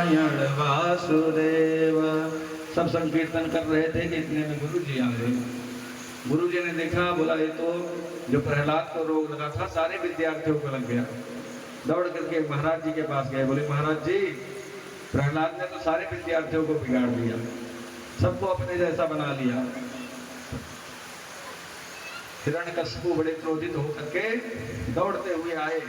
नारायण वासुदेव। सब संकीर्तन कर रहे थे कि इतने में गुरु जी आ गए। गुरु जी ने देखा, बोला ये तो जो प्रहलाद को रोग लगा था सारे विद्यार्थियों को लग गया। दौड़ करके महाराज जी के पास गए, बोले महाराज जी प्रहलाद ने तो सारे विद्यार्थियों को बिगाड़ दिया, सबको अपने जैसा बना लिया। हिरण्यकशिपु बड़े क्रोधित होकर के दौड़ते हुए आए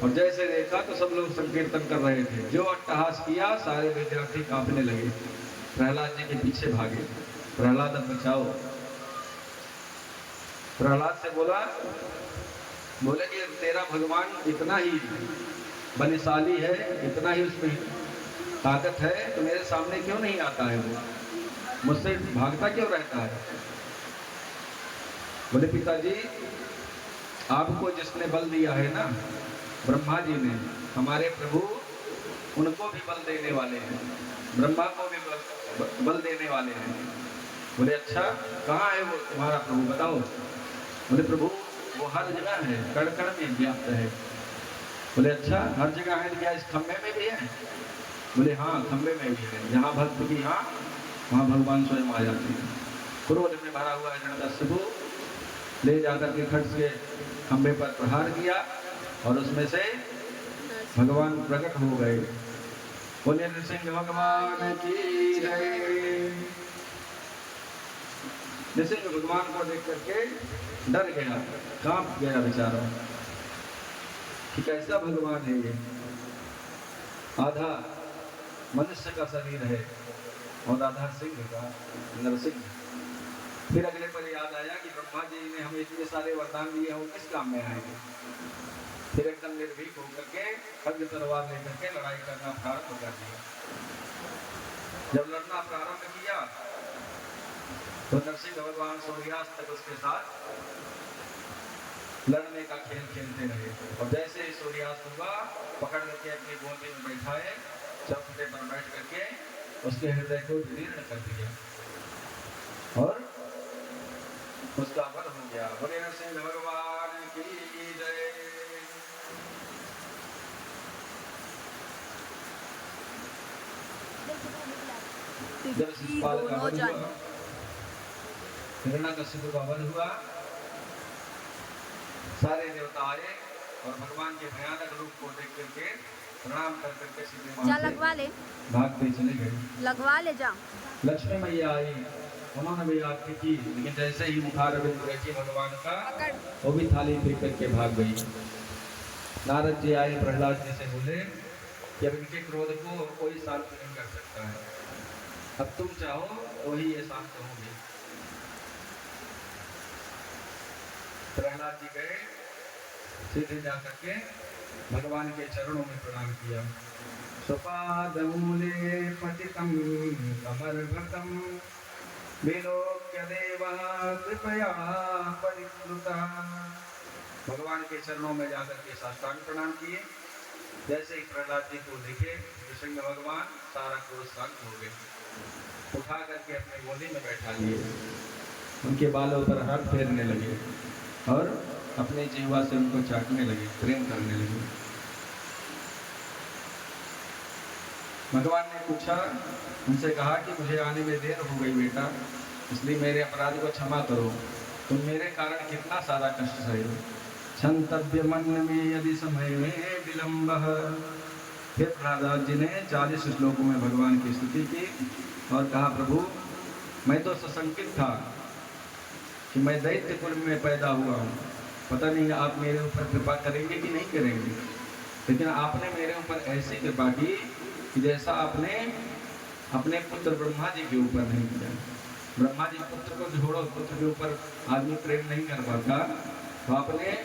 और जैसे देखा तो सब लोग संकीर्तन कर रहे थे। जो अट्टहास किया सारे विद्यार्थी कांपने लगे, प्रहलाद जी के पीछे भागे, प्रहलाद अब बचाओ। प्रहलाद से बोले कि तेरा भगवान इतना ही बलशाली है, इतना ही उसमें ताकत है, तो मेरे सामने क्यों नहीं आता है, वो मुझसे भागता क्यों रहता है। बोले पिताजी आपको जिसने बल दिया है ना, ब्रह्मा जी ने, हमारे प्रभु उनको भी बल देने वाले हैं, ब्रह्मा को भी बल देने वाले हैं। बोले अच्छा कहाँ है वो तुम्हारा प्रभु, बताओ। बोले प्रभु वो हर जगह है, कण कण में व्याप्त है। बोले अच्छा हर जगह है, क्या इस खम्भे में भी है। बोले हाँ खम्भे में भी है, जहाँ भक्त की हाँ वहाँ भगवान स्वयं आ जाते हैं। क्रोध में भरा हुआ हिरण्यकशिपु ले जाकर के खट से खंभे पर प्रहार किया और उसमें से भगवान प्रकट हो गए। बोले नृसिंह भगवान की जय। नृसिंह भगवान को देख करके डर गया, कांप गया बेचारा कि कैसा भगवान है ये, आधा मनुष्य का शरीर है और आधा सिंह का, नरसिंह। फिर अगले पर याद आया कि ब्रह्मा जी ने हमें इतने सारे वरदान दिए, वो किस काम में आएंगे। फिर एकदम निर्भीक होकर के खड्ग तलवार लेकर के लड़ाई करना प्रारंभ कर दिया। जब लड़ना प्रारंभ किया तो नरसिंह भगवान सूर्यास्त तक उसके साथ लड़ने का खेल खेलते रहे और जैसे ही सूर्यास्त हुआ पकड़ करके अपनी गोदी में बैठाए, चौखटे पर बैठ करके उसके हृदय को विदीर्ण कर दिया और उसका वध हो गया। बोले नरसिंह भगवान की जय। जब शिशुपाल का वध हुआ, हिरण्यकशिपु का वध हुआ, सारे देवता आए और भगवान के भयानक रूप को देख करके प्रणाम कर करके सीधे वहां से लगवा ले, भागते चले गए। लगवा ले जा। लक्ष्मी मैया आई, उन्होंने भी आरती की, लेकिन जैसे ही मुखार बिंदु देखी भगवान का, वो भी थाली फेंक करके भाग गई। नारद जी आए, प्रहलाद जी से बोले कि अब इनके क्रोध को कोई शांत नहीं कर सकता है, अब तुम चाहो तो ही ये शांत होंगे। प्रहलाद जी गए, सीधे जा करके भगवान के चरणों में प्रणाम किया। सुपादमूले पतितं कमलभृतं विलोक्य देवः कृपया परिप्लुतः। भगवान के चरणों में जाकर के साष्टांग प्रणाम किए। जैसे ही प्रहलाद जी को देखे नृसिंह भगवान सारा क्रोध शांत हो गए, उठा करके अपने गोदी में बैठा लिए, उनके बालों पर हाथ फेरने लगे और अपने जीवा से उनको चाटने लगे, प्रेम करने लगे। भगवान ने पूछा, उनसे कहा कि मुझे आने में देर हो गई बेटा, इसलिए मेरे अपराध को क्षमा करो, तुम मेरे कारण कितना सारा कष्ट सहे। क्षंतव्य मन में यदि समय में विलंब। फिर प्रहलाद जी ने 40 श्लोकों में भगवान की स्तुति की और कहा प्रभु मैं तो सशंकित था कि मैं दैत्य कुल में पैदा हुआ हूँ, पता नहीं आप मेरे ऊपर कृपा करेंगे कि नहीं करेंगे, लेकिन आपने मेरे ऊपर ऐसी कृपा की कि जैसा आपने अपने पुत्र ब्रह्मा जी के ऊपर नहीं किया। ब्रह्मा जी पुत्र को छोड़ो, पुत्र के ऊपर आदमी प्रेम नहीं कर पाता, तो आपने